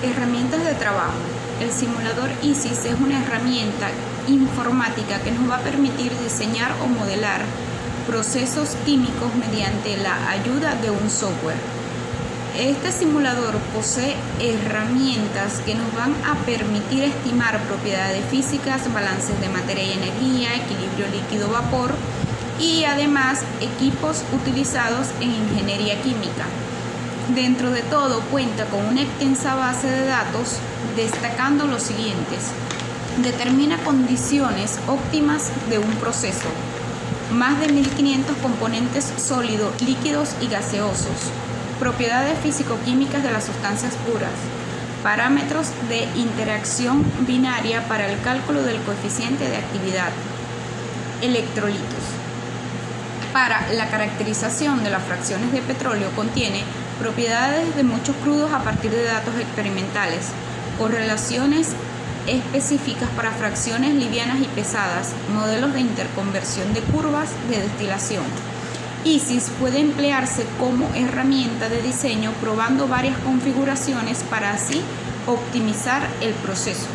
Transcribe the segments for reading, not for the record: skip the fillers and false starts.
Herramientas de trabajo. El simulador ISIS es una herramienta informática que nos va a permitir diseñar o modelar procesos químicos mediante la ayuda de un software. Este simulador posee herramientas que nos van a permitir estimar propiedades físicas, balances de materia y energía, equilibrio líquido-vapor y además equipos utilizados en ingeniería química. Dentro de todo cuenta con una extensa base de datos destacando los siguientes. Determina condiciones óptimas de un proceso. Más de 1500 componentes sólidos, líquidos y gaseosos. Propiedades físico-químicas de las sustancias puras. Parámetros de interacción binaria para el cálculo del coeficiente de actividad. Electrolitos. Para la caracterización de las fracciones de petróleo contiene propiedades de muchos crudos a partir de datos experimentales, correlaciones específicas para fracciones livianas y pesadas, modelos de interconversión de curvas de destilación. ISIS puede emplearse como herramienta de diseño probando varias configuraciones para así optimizar el proceso.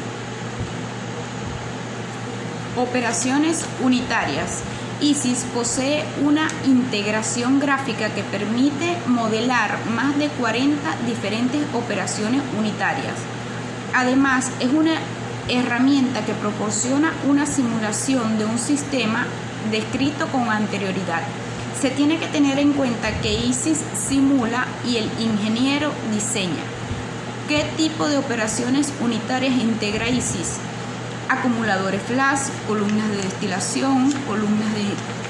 Operaciones unitarias. ISIS posee una integración gráfica que permite modelar más de 40 diferentes operaciones unitarias. Además, es una herramienta que proporciona una simulación de un sistema descrito con anterioridad. Se tiene que tener en cuenta que ISIS simula y el ingeniero diseña. ¿Qué tipo de operaciones unitarias integra ISIS? Acumuladores flash, columnas de destilación, columnas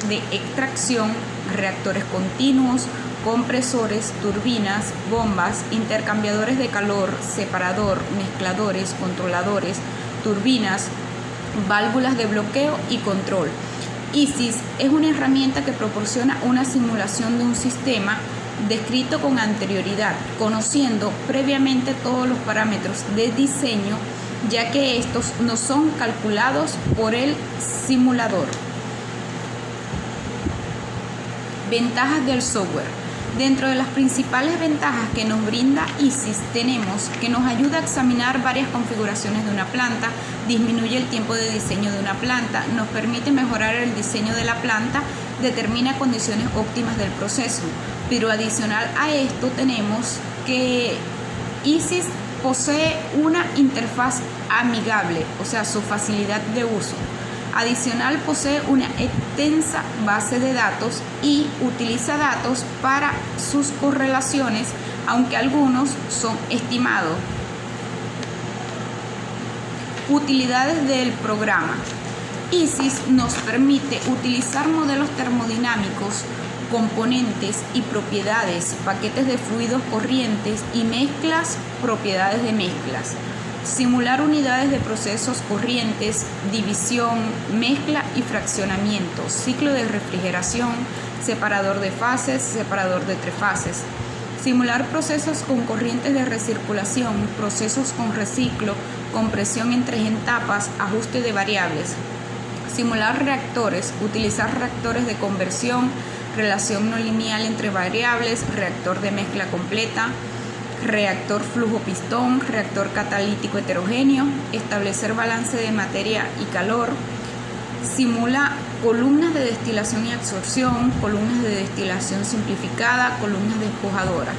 de extracción, reactores continuos, compresores, turbinas, bombas, intercambiadores de calor, separador, mezcladores, controladores, turbinas, válvulas de bloqueo y control. ISIS es una herramienta que proporciona una simulación de un sistema descrito con anterioridad, conociendo previamente todos los parámetros de diseño, ya que estos no son calculados por el simulador. Ventajas del software. Dentro de las principales ventajas que nos brinda ISIS tenemos que nos ayuda a examinar varias configuraciones de una planta, disminuye el tiempo de diseño de una planta, nos permite mejorar el diseño de la planta, determina condiciones óptimas del proceso. Pero adicional a esto tenemos que ISIS posee una interfaz amigable, o sea, su facilidad de uso. Adicional, posee una extensa base de datos y utiliza datos para sus correlaciones, aunque algunos son estimados. Utilidades del programa. ISIS nos permite utilizar modelos termodinámicos, componentes y propiedades, paquetes de fluidos corrientes y mezclas, propiedades de mezclas. Simular unidades de procesos corrientes, división, mezcla y fraccionamiento, ciclo de refrigeración, separador de fases, separador de tres fases. Simular procesos con corrientes de recirculación, procesos con reciclo, compresión en tres etapas, ajuste de variables. Simular reactores, utilizar reactores de conversión, relación no lineal entre variables, reactor de mezcla completa, reactor flujo-pistón, reactor catalítico heterogéneo, establecer balance de materia y calor, simula columnas de destilación y absorción, columnas de destilación simplificada, columnas despojadoras.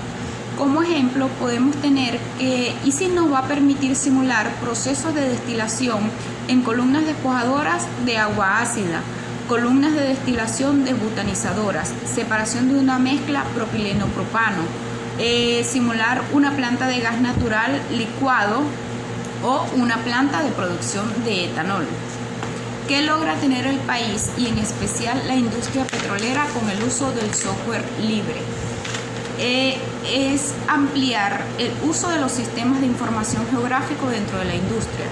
Como ejemplo, podemos tener que ISIS nos va a permitir simular procesos de destilación en columnas despojadoras de agua ácida, columnas de destilación desbutanizadoras, separación de una mezcla propileno-propano, simular una planta de gas natural licuado o una planta de producción de etanol. ¿Qué logra tener el país y en especial la industria petrolera con el uso del software libre? Es ampliar el uso de los sistemas de información geográfico dentro de la industria,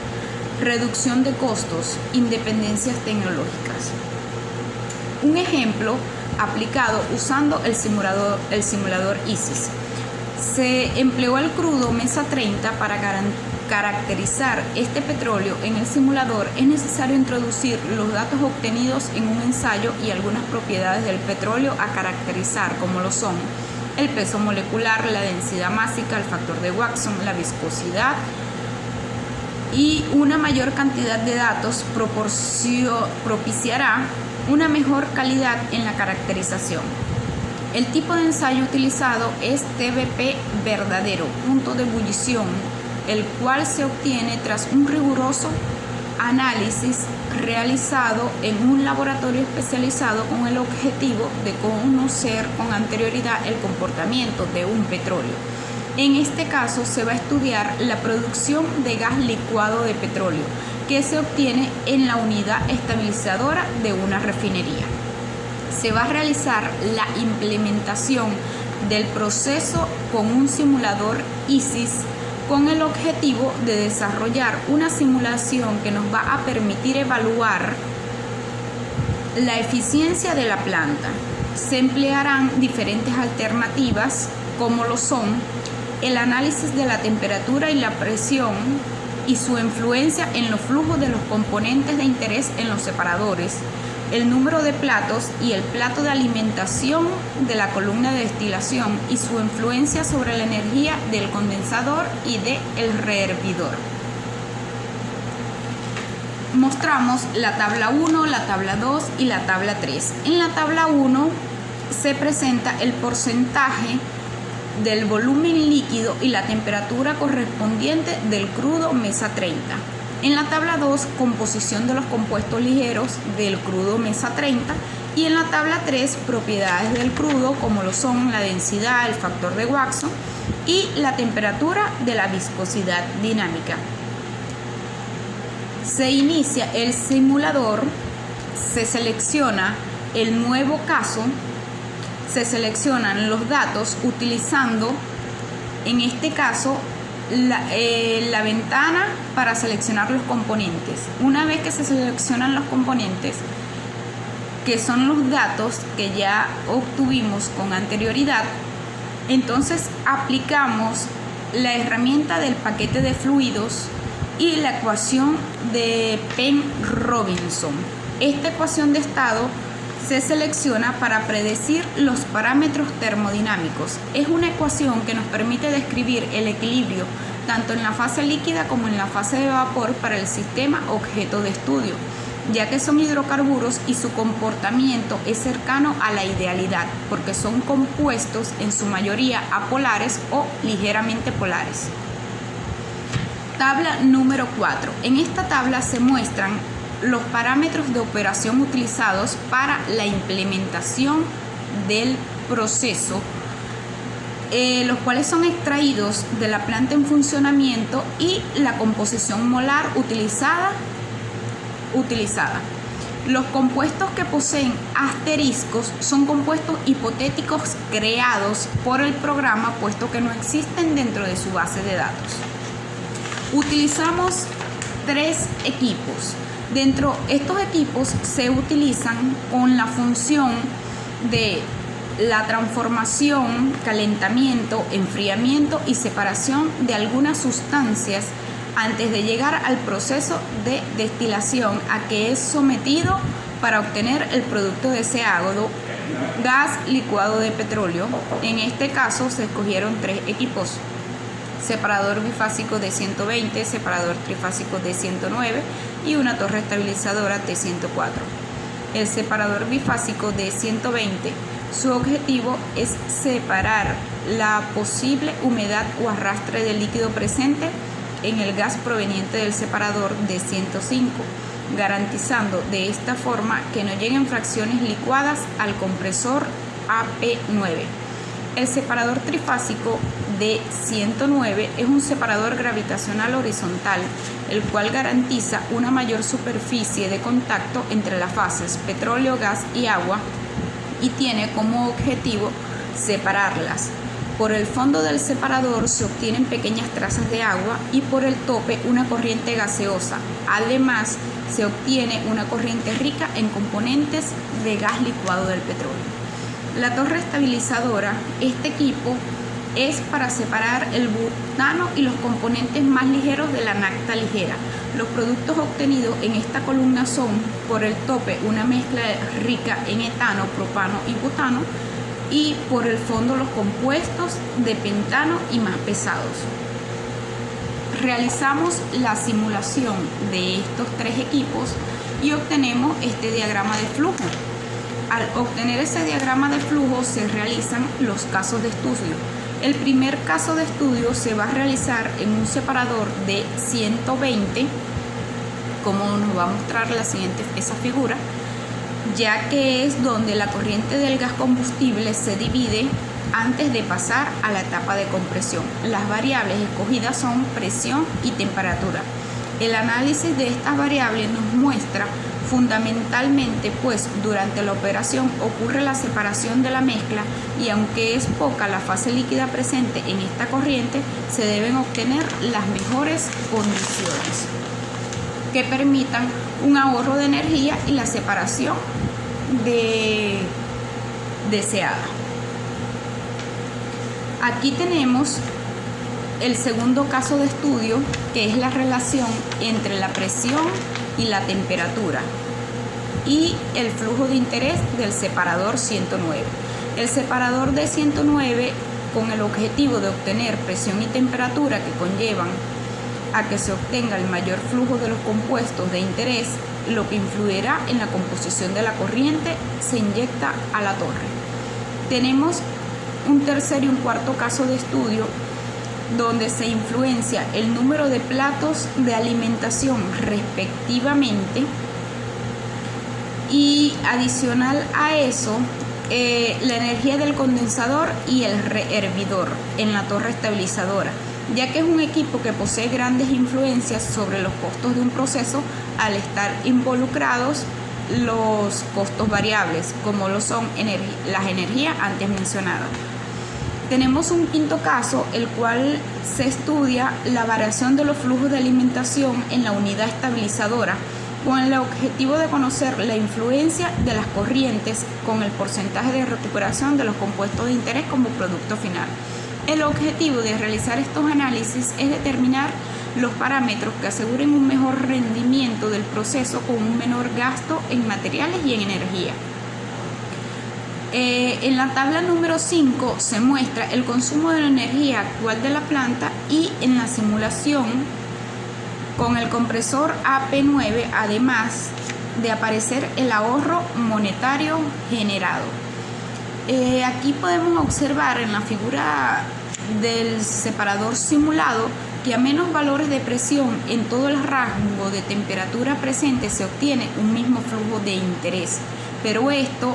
reducción de costos, independencias tecnológicas. Un ejemplo aplicado usando el simulador ISIS. Se empleó el crudo Mesa 30 para caracterizar este petróleo. En el simulador es necesario introducir los datos obtenidos en un ensayo y algunas propiedades del petróleo a caracterizar, como lo son el peso molecular, la densidad másica, el factor de Watson, la viscosidad y una mayor cantidad de datos propiciará una mejor calidad en la caracterización. El tipo de ensayo utilizado es TBP verdadero, punto de ebullición, el cual se obtiene tras un riguroso análisis realizado en un laboratorio especializado con el objetivo de conocer con anterioridad el comportamiento de un petróleo. En este caso se va a estudiar la producción de gas licuado de petróleo que se obtiene en la unidad estabilizadora de una refinería. Se va a realizar la implementación del proceso con un simulador ISIS con el objetivo de desarrollar una simulación que nos va a permitir evaluar la eficiencia de la planta. Se emplearán diferentes alternativas como lo son el análisis de la temperatura y la presión y su influencia en los flujos de los componentes de interés en los separadores, el número de platos y el plato de alimentación de la columna de destilación y su influencia sobre la energía del condensador y del rehervidor. Mostramos la tabla 1, la tabla 2 y la tabla 3. En la tabla 1 se presenta el porcentaje del volumen líquido y la temperatura correspondiente del crudo mesa 30. En la tabla 2, composición de los compuestos ligeros del crudo mesa 30. Y en la tabla 3, propiedades del crudo como lo son la densidad, el factor de Watson y la temperatura de la viscosidad dinámica. Se inicia el simulador, se selecciona el nuevo caso, se seleccionan los datos utilizando, en este caso, la ventana para seleccionar los componentes. Una vez que se seleccionan los componentes, que son los datos que ya obtuvimos con anterioridad, entonces aplicamos la herramienta del paquete de fluidos y la ecuación de Penn-Robinson. Esta ecuación de estado se selecciona para predecir los parámetros termodinámicos. Es una ecuación que nos permite describir el equilibrio tanto en la fase líquida como en la fase de vapor para el sistema objeto de estudio, ya que son hidrocarburos y su comportamiento es cercano a la idealidad, porque son compuestos en su mayoría apolares o ligeramente polares. Tabla número 4. En esta tabla se muestran los parámetros de operación utilizados para la implementación del proceso, los cuales son extraídos de la planta en funcionamiento y la composición molar utilizada. Los compuestos que poseen asteriscos son compuestos hipotéticos creados por el programa, puesto que no existen dentro de su base de datos. Utilizamos 3 equipos. Dentro de estos equipos se utilizan con la función de la transformación, calentamiento, enfriamiento y separación de algunas sustancias antes de llegar al proceso de destilación a que es sometido para obtener el producto deseado, gas licuado de petróleo. En este caso se escogieron 3 equipos: separador bifásico de 120, separador trifásico de 109 y una torre estabilizadora de 104. El separador bifásico de 120, su objetivo es separar la posible humedad o arrastre de líquido presente en el gas proveniente del separador de 105, garantizando de esta forma que no lleguen fracciones licuadas al compresor AP9. El separador trifásico de 109 es un separador gravitacional horizontal, el cual garantiza una mayor superficie de contacto entre las fases petróleo, gas y agua y tiene como objetivo separarlas. Por el fondo del separador se obtienen pequeñas trazas de agua y por el tope una corriente gaseosa. Además, se obtiene una corriente rica en componentes de gas licuado del petróleo. La torre estabilizadora, este equipo es para separar el butano y los componentes más ligeros de la nafta ligera. Los productos obtenidos en esta columna son, por el tope, una mezcla rica en etano, propano y butano, y por el fondo los compuestos de pentano y más pesados. Realizamos la simulación de estos tres equipos y obtenemos este diagrama de flujo. Al obtener ese diagrama de flujo se realizan los casos de estudio. El primer caso de estudio se va a realizar en un separador de 120, como nos va a mostrar esa figura, ya que es donde la corriente del gas combustible se divide antes de pasar a la etapa de compresión. Las variables escogidas son presión y temperatura. El análisis de estas variables nos muestra fundamentalmente, pues durante la operación ocurre la separación de la mezcla y aunque es poca la fase líquida presente en esta corriente, se deben obtener las mejores condiciones que permitan un ahorro de energía y la separación deseada. Aquí tenemos el segundo caso de estudio, que es la relación entre la presión y la temperatura y el flujo de interés del separador 109. El separador de 109, con el objetivo de obtener presión y temperatura que conllevan a que se obtenga el mayor flujo de los compuestos de interés, lo que influirá en la composición de la corriente, se inyecta a la torre. Tenemos un tercer y un cuarto caso de estudio donde se influencia el número de platos de alimentación respectivamente y adicional a eso la energía del condensador y el rehervidor en la torre estabilizadora, ya que es un equipo que posee grandes influencias sobre los costos de un proceso al estar involucrados los costos variables, como lo son las energías antes mencionadas. Tenemos un quinto caso, el cual se estudia la variación de los flujos de alimentación en la unidad estabilizadora, con el objetivo de conocer la influencia de las corrientes con el porcentaje de recuperación de los compuestos de interés como producto final. El objetivo de realizar estos análisis es determinar los parámetros que aseguren un mejor rendimiento del proceso con un menor gasto en materiales y en energía. En la tabla número 5 se muestra el consumo de la energía actual de la planta y en la simulación con el compresor AP9, además de aparecer el ahorro monetario generado. Aquí podemos observar en la figura del separador simulado que a menos valores de presión en todo el rango de temperatura presente se obtiene un mismo flujo de interés, pero esto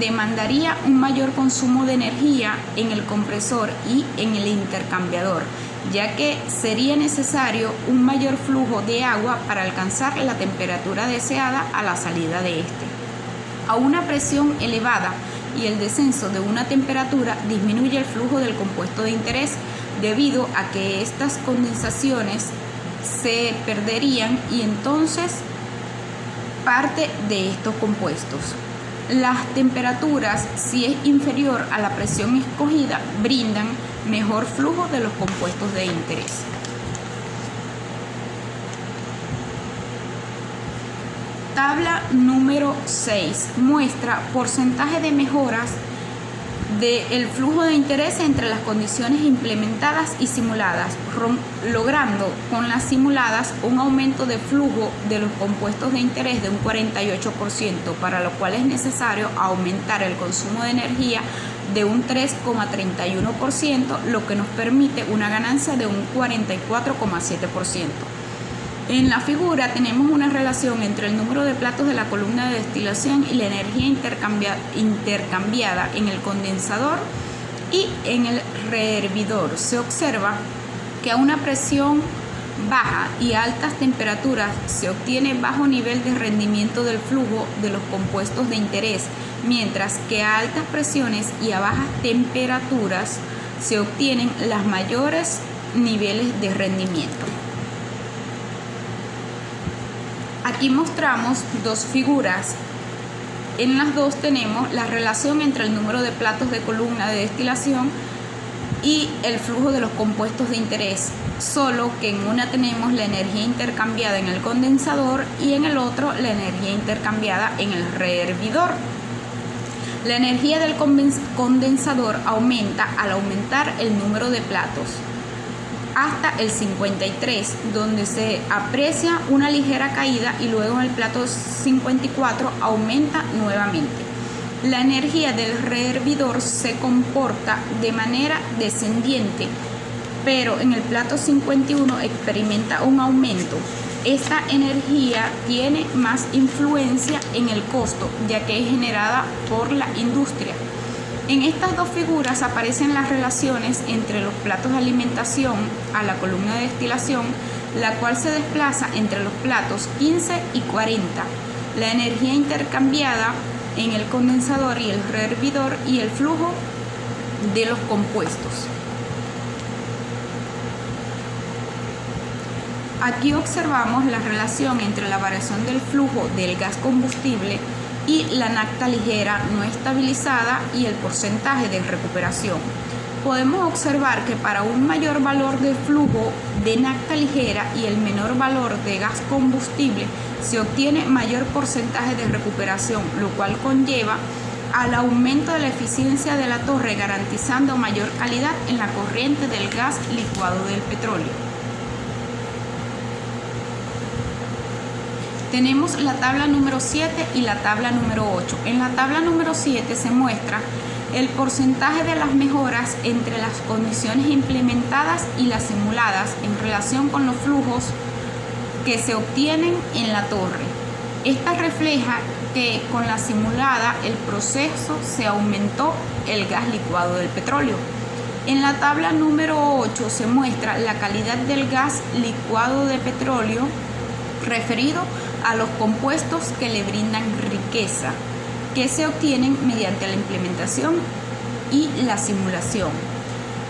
demandaría un mayor consumo de energía en el compresor y en el intercambiador, ya que sería necesario un mayor flujo de agua para alcanzar la temperatura deseada a la salida de este. A una presión elevada y el descenso de una temperatura disminuye el flujo del compuesto de interés, debido a que estas condensaciones se perderían y entonces parte de estos compuestos. Las temperaturas, si es inferior a la presión escogida, brindan mejor flujo de los compuestos de interés. Tabla número 6 muestra porcentaje de mejoras del flujo de interés entre las condiciones implementadas y simuladas, logrando con las simuladas un aumento de flujo de los compuestos de interés de un 48%, para lo cual es necesario aumentar el consumo de energía de un 3,31%, lo que nos permite una ganancia de un 44,7%. En la figura tenemos una relación entre el número de platos de la columna de destilación y la energía intercambiada en el condensador y en el rehervidor. Se observa que a una presión baja y a altas temperaturas se obtiene bajo nivel de rendimiento del flujo de los compuestos de interés, mientras que a altas presiones y a bajas temperaturas se obtienen los mayores niveles de rendimiento. Aquí mostramos dos figuras. En las dos tenemos la relación entre el número de platos de columna de destilación y el flujo de los compuestos de interés, solo que en una tenemos la energía intercambiada en el condensador y en el otro la energía intercambiada en el rehervidor. La energía del condensador aumenta al aumentar el número de platos hasta el 53, donde se aprecia una ligera caída y luego en el plato 54 aumenta nuevamente. La energía del rehervidor se comporta de manera descendiente, pero en el plato 51 experimenta un aumento. Esta energía tiene más influencia en el costo, ya que es generada por la industria. En estas dos figuras aparecen las relaciones entre los platos de alimentación a la columna de destilación, la cual se desplaza entre los platos 15 y 40. La energía intercambiada en el condensador y el rehervidor y el flujo de los compuestos. Aquí observamos la relación entre la variación del flujo del gas combustible y la nafta ligera no estabilizada y el porcentaje de recuperación. Podemos observar que para un mayor valor de flujo de nafta ligera y el menor valor de gas combustible se obtiene mayor porcentaje de recuperación, lo cual conlleva al aumento de la eficiencia de la torre, garantizando mayor calidad en la corriente del gas licuado del petróleo. Tenemos la tabla número 7 y la tabla número 8. En la tabla número 7 se muestra el porcentaje de las mejoras entre las condiciones implementadas y las simuladas en relación con los flujos que se obtienen en la torre. Esta refleja que con la simulada el proceso se aumentó el gas licuado del petróleo. En la tabla número 8 se muestra la calidad del gas licuado de petróleo referido a los compuestos que le brindan riqueza, que se obtienen mediante la implementación y la simulación.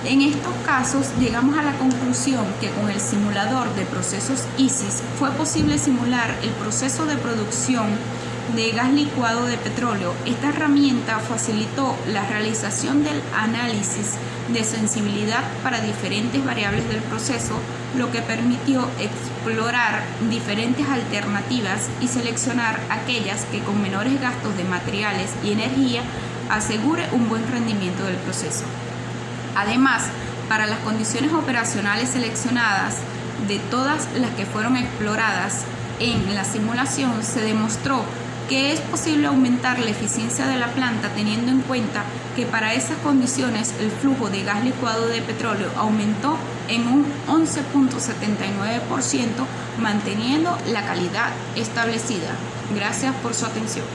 En estos casos llegamos a la conclusión que con el simulador de procesos ISIS fue posible simular el proceso de producción de gas licuado de petróleo. Esta herramienta facilitó la realización del análisis de sensibilidad para diferentes variables del proceso, lo que permitió explorar diferentes alternativas y seleccionar aquellas que con menores gastos de materiales y energía asegure un buen rendimiento del proceso. Además, para las condiciones operacionales seleccionadas de todas las que fueron exploradas en la simulación, se demostró que es posible aumentar la eficiencia de la planta teniendo en cuenta que para esas condiciones el flujo de gas licuado de petróleo aumentó en un 11.79%, manteniendo la calidad establecida. Gracias por su atención.